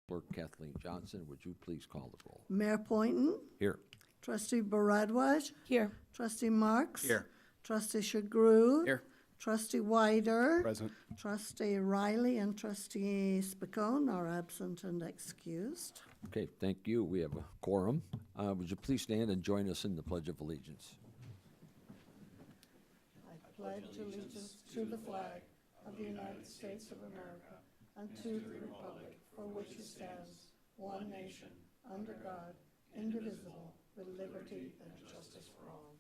Clerk Kathleen Johnson, would you please call the roll? Mayor Poynton, Here. Trustee Baradwaj, Here. Trustee Marks. Here. Trustee Shagru. Here. Trustee Wider. Present. Trustee Riley and Trustee Spicone are absent and excused. Okay, thank you. We have a quorum. Would you please stand and join us in the Pledge of Allegiance? I pledge allegiance to the flag of the United States of America and to the republic for which it stands, one nation, under God, indivisible, with liberty and justice for all.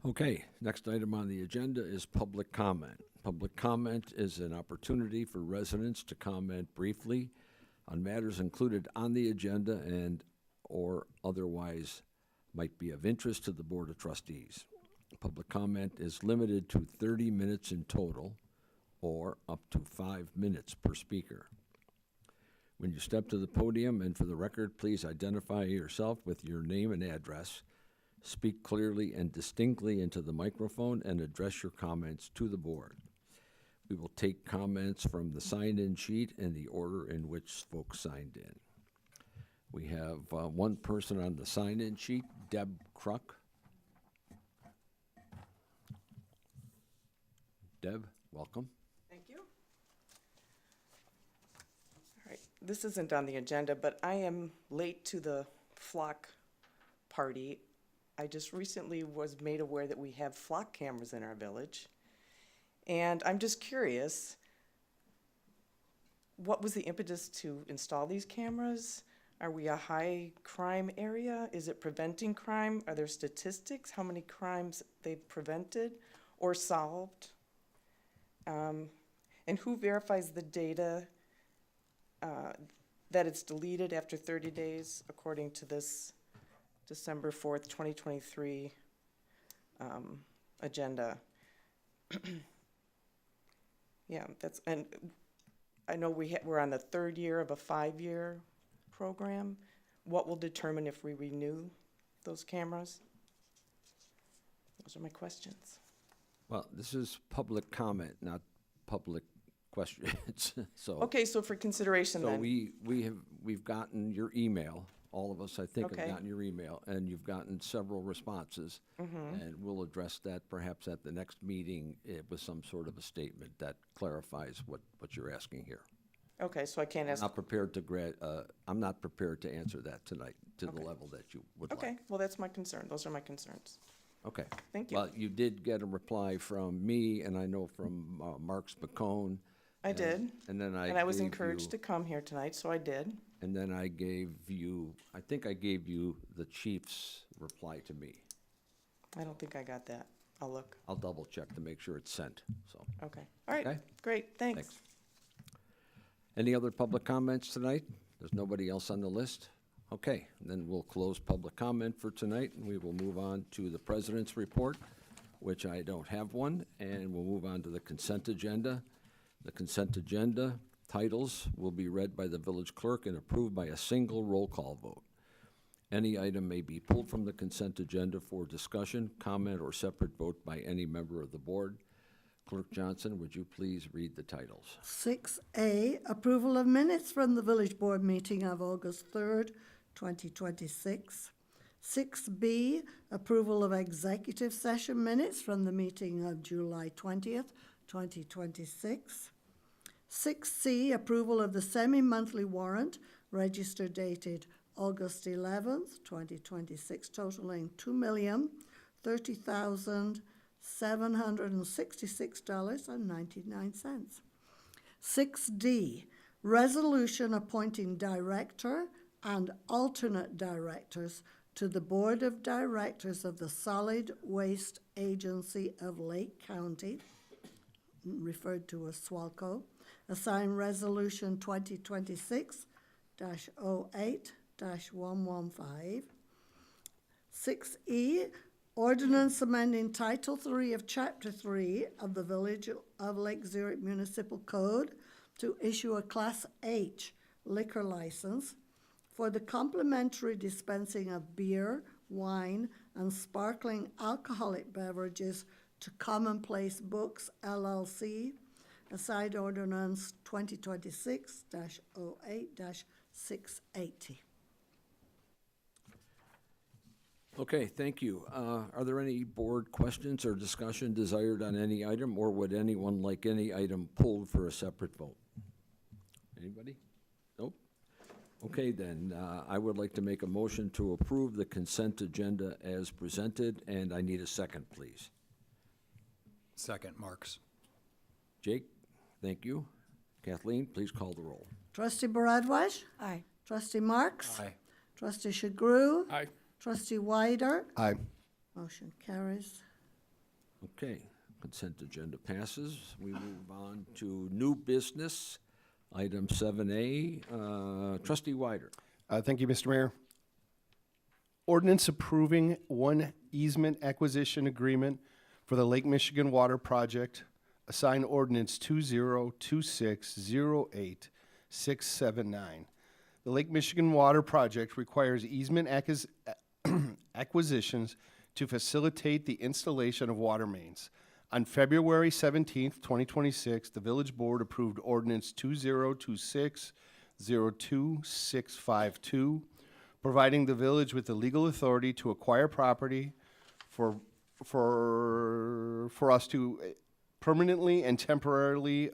Okay, next item on the agenda is public comment. Public comment is an opportunity for residents to comment briefly on matters included on the agenda and or otherwise might be of interest to the Board of Trustees. Public comment is limited to 30 minutes in total or up to 5 minutes per speaker. When you step to the podium, and for the record, please identify yourself with your name and address. Speak clearly and distinctly into the microphone and address your comments to the board. We will take comments from the sign-in sheet in the order in which folks signed in. We have one person on the sign-in sheet, Deb Kruk. Deb, welcome. Thank you. All right, this isn't on the agenda, but I am late to the flock party. I just recently was made aware that we have flock cameras in our village. And I'm just curious, what was the impetus to install these cameras? Are we a high crime area? Is it preventing crime? Are there statistics, how many crimes they've prevented or solved? And who verifies the data that it's deleted after 30 days according to this December 4th, 2023 agenda? Yeah, and I know we're on the third year of a 5-year program. What will determine if we renew those cameras? Those are my questions. Well, this is public comment, not public questions. So Okay, so for consideration So then. we've gotten your email, all of us, I think, Okay. have gotten your email, and you've gotten several responses. And we'll address that perhaps at the next meeting with some sort of a statement that clarifies what you're asking here. Okay, so I can't ask. I'm not prepared to answer that tonight to the level that you would like. Okay, well, that's my concern. Those are my concerns. Okay. Thank you. Well, you did get a reply from me, and I know from Mark Spicone. I did. And then And I was gave encouraged you- to come here tonight, so I did. And then I think I gave you the chief's reply to me. I don't think I got that. I'll look. I'll double check to make sure it's sent, so. Okay. All right. Okay. Great. Thanks. Thanks. Any other public comments tonight? There's nobody else on the list? Okay, then we'll close public comment for tonight, and we will move on to the president's report, which I don't have one, and we'll move on to the consent agenda. The consent agenda titles will be read by the village clerk and approved by a single roll call vote. Any item may be pulled from the consent agenda for discussion, comment, or separate vote by any member of the board. Clerk Johnson, would you please read the titles? 6A, approval of minutes from the village board meeting of August 3rd, 2026. 6B, approval of executive session minutes from the meeting of July 20th, 2026. 6C, approval of the semi-monthly warrant, register dated August 11th, 2026, totaling $2,030,766.99. 6D, resolution appointing director and alternate directors to the Board of Directors of the Solid Waste Agency of Lake County, referred to as SWALCO, assigned resolution 2026-08-115. 6E, Ordinance amending Title 3 of Chapter 3 of the Village of Lake Zurich Municipal Code to issue a Class H liquor license for the complimentary dispensing of beer, wine, and sparkling alcoholic beverages to Commonplace Books LLC, assigned ordinance 2026-08-680. Okay, thank you. Are there any board questions or discussion desired on any item, or would anyone like any item pulled for a separate vote? Anybody? Nope. Okay, then, I would like to make a motion to approve the consent agenda as presented, and I need a second, please. Second, Marks. Jake, thank you. Kathleen, please call the roll. Trustee Baradwaj? Aye. Trustee Marks? Aye. Trustee Shagru? Aye. Trustee Wyder? Aye. Motion carries. Okay, consent agenda passes. We move on to new business, item 7A. Trustee Wyder. Thank you, Mr. Mayor. Ordinance approving one easement acquisition agreement for the Lake Michigan Water Project, assigned ordinance 2026-08-679. The Lake Michigan Water Project requires easement acquisitions to facilitate the installation of water mains. On February 17th, 2026, the Village Board approved ordinance 2026-02652, providing the village with the legal authority to acquire property for us to permanently and temporarily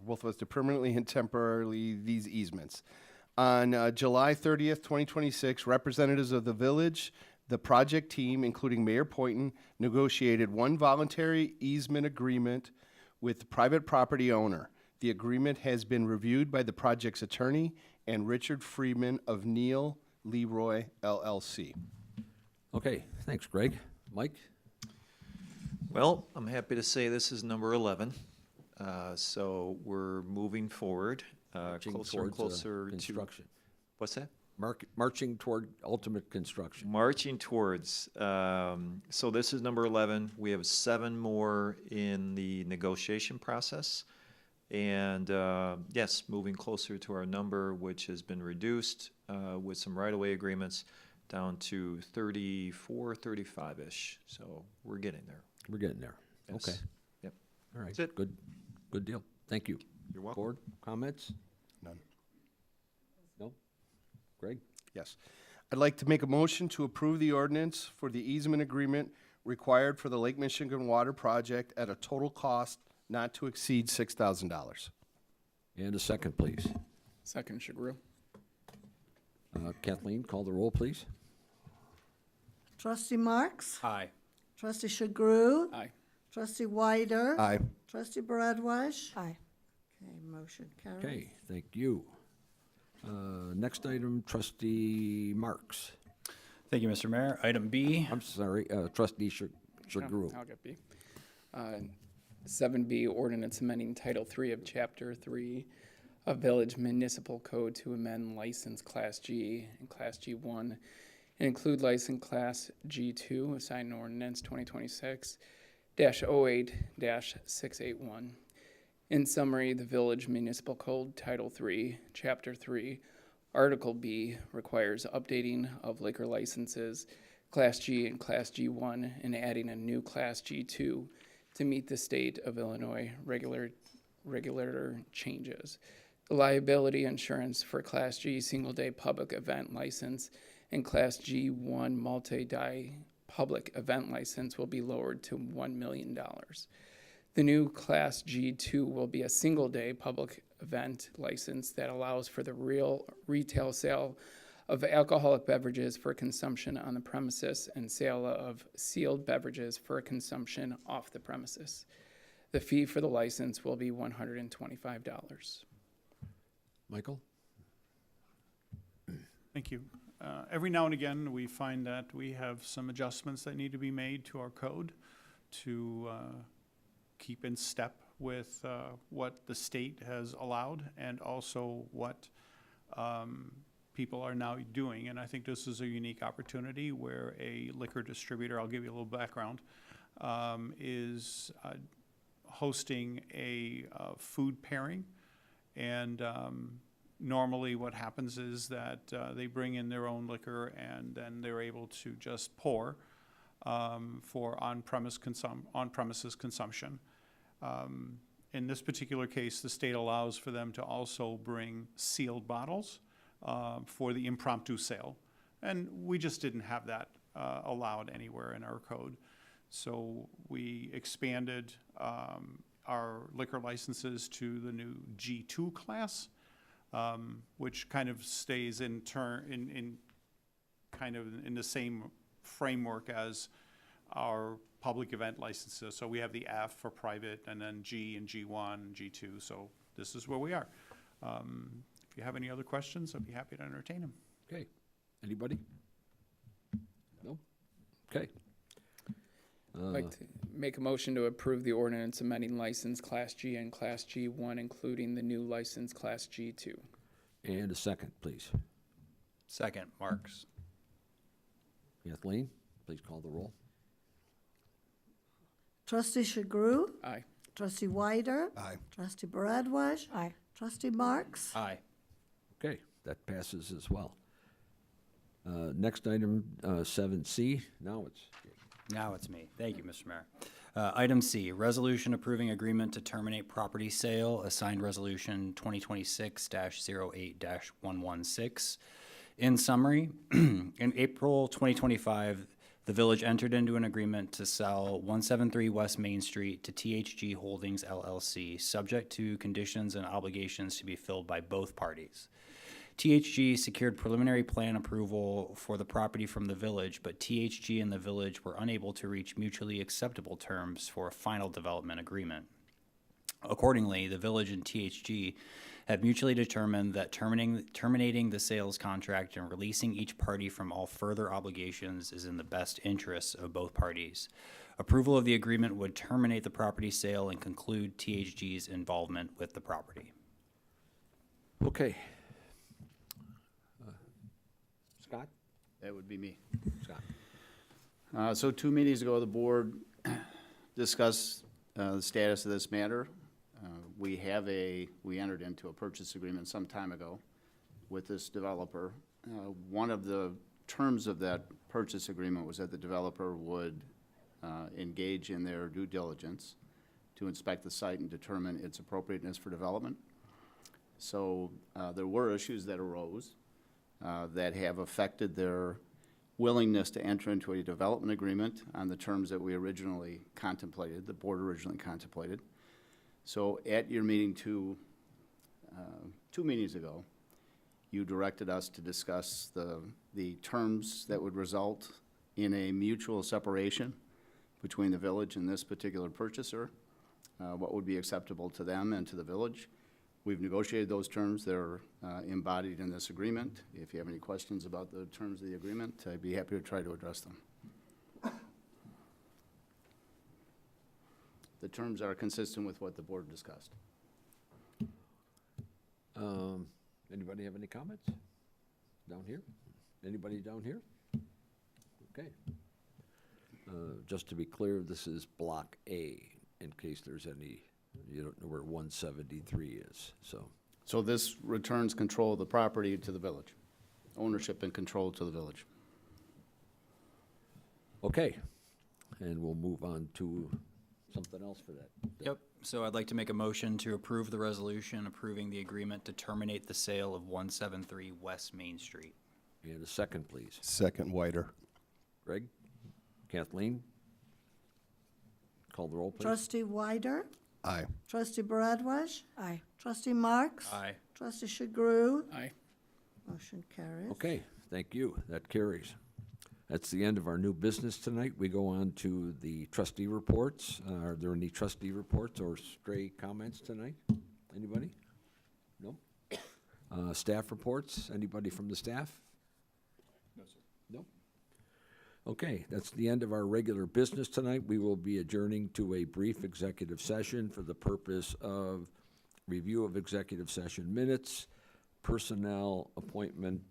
both of us to permanently and temporarily these easements. On July 30th, 2026, representatives of the village, the project team, including Mayor Poynton, negotiated one voluntary easement agreement with the private property owner. The agreement has been reviewed by the project's attorney and Richard Freeman of Neal Leroy LLC. Okay, thanks, Greg. Mike? Well, I'm happy to say this is number 11. So we're moving forward, Marching closer and towards, closer to. construction. What's that? Marching toward ultimate construction. Marching towards. So this is number 11. We have 7 more in the negotiation process. And yes, moving closer to our number, which has been reduced with some right-of-way agreements down to 34, 35-ish. So we're getting there. We're getting there. Yes. Okay. Yep. All right, That's it. Good deal. Thank you. You're welcome. Board, comments? None. No? Greg? Yes. I'd like to make a motion to approve the ordinance for the easement agreement required for the Lake Michigan Water Project at a total cost not to exceed $6,000. And a second, please. Second, Shagru. Kathleen, call the roll, please. Trustee Marks? Aye. Trustee Shagru? Aye. Trustee Wyder? Aye. Trustee Baradwaj? Aye. Okay, motion carries. Okay, thank you. Next item, Trustee Marks. Thank you, Mr. Mayor. Item B. I'm sorry, Trustee Shagru. I'll get B. 7B, ordinance amending Title 3 of Chapter 3 of Village Municipal Code to amend license Class G and Class G1 and include license Class G2, assigned ordinance 2026-08-681. In summary, the Village Municipal Code Title 3, Chapter 3, Article B requires updating of liquor licenses Class G and Class G1 and adding a new Class G2 to meet the state of Illinois regulator changes. The liability insurance for Class G single-day public event license and Class G1 multi-day public event license will be lowered to $1 million. The new Class G2 will be a single-day public event license that allows for the retail sale of alcoholic beverages for consumption on the premises and sale of sealed beverages for consumption off the premises. The fee for the license will be $125. Michael? Thank you. Every now and again, we find that we have some adjustments that need to be made to our code to keep in step with what the state has allowed and also what people are now doing. And I think this is a unique opportunity where a liquor distributor, I'll give you a little background, is hosting a food pairing. And normally what happens is that they bring in their own liquor and then they're able to just pour for on-premises consumption. In this particular case, the state allows for them to also bring sealed bottles for the impromptu sale. And we just didn't have that allowed anywhere in our code. So we expanded our liquor licenses to the new G2 class, which kind of stays in the same framework as our public event licenses. So we have the F for private, and then G and G1 and G2. So this is where we are. If you have any other questions, I'd be happy to entertain them. Okay. Anybody? No? Okay. I'd like to make a motion to approve the ordinance amending license Class G and Class G1, including the new license Class G2. And a second, please. Second, Marks. Kathleen, please call the roll. Trustee Chagru? Aye. Trustee Wyder? Aye. Trustee Baradwaj? Aye. Trustee Marks? Aye. Okay, that passes as well. Next item, 7C. Now it's Me. Thank you, Mr. Mayor. Item C, resolution approving agreement to terminate property sale, assigned resolution 2026-08-116. In summary, in April 2025, the village entered into an agreement to sell 173 West Main Street to THG Holdings LLC, subject to conditions and obligations to be filled by both parties. THG secured preliminary plan approval for the property from the village, but THG and the village were unable to reach mutually acceptable terms for a final development agreement. Accordingly, the village and THG have mutually determined that terminating the sales contract and releasing each party from all further obligations is in the best interests of both parties. Approval of the agreement would terminate the property sale and conclude THG's involvement with the property. okay. Scott? That would be me. Scott. So 2 meetings ago, the board discussed the status of this matter. We entered into a purchase agreement some time ago with this developer. One of the terms of that purchase agreement was that the developer would engage in their due diligence to inspect the site and determine its appropriateness for development. So there were issues that arose that have affected their willingness to enter into a development agreement on the terms that we originally contemplated, the board originally contemplated. So at your meeting 2 meetings ago, you directed us to discuss the terms that would result in a mutual separation between the village and this particular purchaser, what would be acceptable to them and to the village. We've negotiated those terms. They're embodied in this agreement. If you have any questions about the terms of the agreement, I'd be happy to try to address them. The terms are consistent with what the board discussed. Anybody have any comments? Down here? Anybody down here? Okay. Just to be clear, this is Block A, in case there's any, you don't know where 173 is, so. So this returns control of the property to the village, ownership and control to the village. Okay, and we'll move on to something else for that. Yep, so I'd like to make a motion to approve the resolution approving the agreement to terminate the sale of 173 West Main Street. And a second, please. Second, Wyder. Greg? Kathleen? Call the roll, please. Trustee Wyder? Aye. Trustee Baradwaj? Aye. Trustee Marks? Aye. Trustee Chagru? Aye. Motion carries. Okay, thank you. That carries. That's the end of our new business tonight. We go on to the trustee reports. Are there any trustee reports or stray comments tonight? Anybody? No? Staff reports? Anybody from the staff? No, sir. No? Okay, that's the end of our regular business tonight. We will be adjourning to a brief executive session for the purpose of review of executive session minutes, personnel, appointment,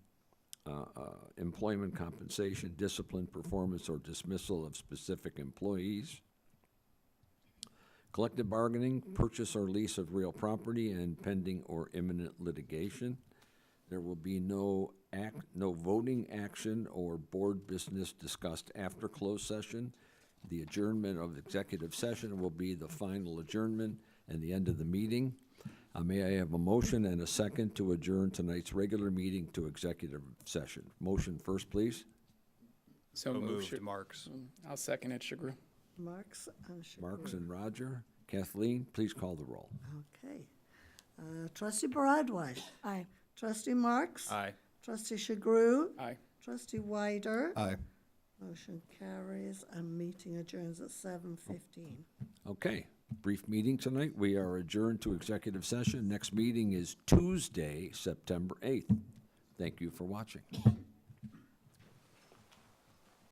employment compensation, discipline, performance, or dismissal of specific employees. Collective bargaining, purchase or lease of real property, and pending or imminent litigation. There will be no voting action or board business discussed after closed session. The adjournment of executive session will be the final adjournment and the end of the meeting. May I have a motion and a second to adjourn tonight's regular meeting to executive session? Motion first, please. So moved. Marks. I'll second it, Chagru. Marks and Chagru. Marks and Roger. Kathleen, please call the roll. Okay. Trustee Broadway. Aye. Trustee Marks. Aye. Trustee Chagru. Aye. Trustee Wider. Aye. Motion carries and meeting adjourns at 7:15. Okay, brief meeting tonight. We are adjourned to executive session. Next meeting is Tuesday, September 8th. Thank you for watching.